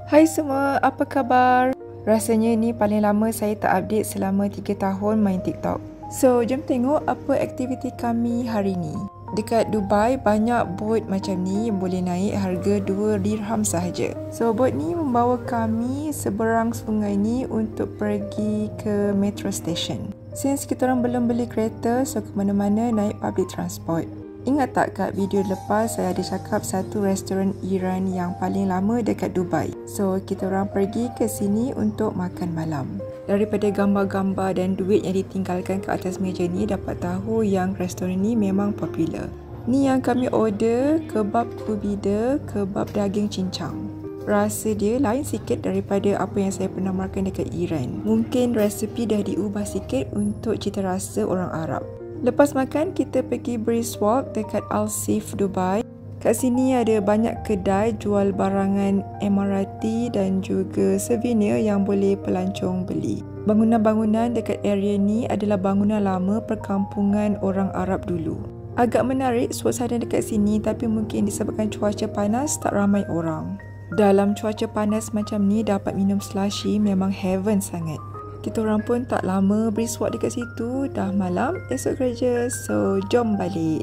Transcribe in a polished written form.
Hai semua, apa khabar? Rasanya ni paling lama saya tak update selama 3 tahun main TikTok. So, jom tengok apa aktiviti kami hari ni. Dekat Dubai, banyak bot macam ni boleh naik harga 2 dirham sahaja. So, bot ni membawa kami seberang sungai ni untuk pergi ke metro station. Since kita orang belum beli kereta, so ke mana-mana naik public transport. Ingat tak kat video lepas saya ada cakap satu restoran Iran yang paling lama dekat Dubai. So, kita orang pergi ke sini untuk makan malam. Daripada gambar-gambar dan duit yang ditinggalkan ke atas meja ni, dapat tahu yang restoran ni memang popular. Ni yang kami order, kebab kubida, kebab daging cincang. Rasa dia lain sikit daripada apa yang saya pernah makan dekat Iran. Mungkin resepi dah diubah sikit untuk cita rasa orang Arab. Lepas makan, kita pergi brisk walk dekat Al Seef Dubai. Kat sini ada banyak kedai jual barangan MRT dan juga souvenir yang boleh pelancong beli. Bangunan-bangunan dekat area ni adalah bangunan lama perkampungan orang Arab dulu. Agak menarik suasana dekat sini, tapi mungkin disebabkan cuaca panas tak ramai orang. Dalam cuaca panas macam ni, dapat minum slushy memang heaven sangat. Kita orang pun tak lama brisk walk dekat situ, dah malam, esok kerja, so jom balik.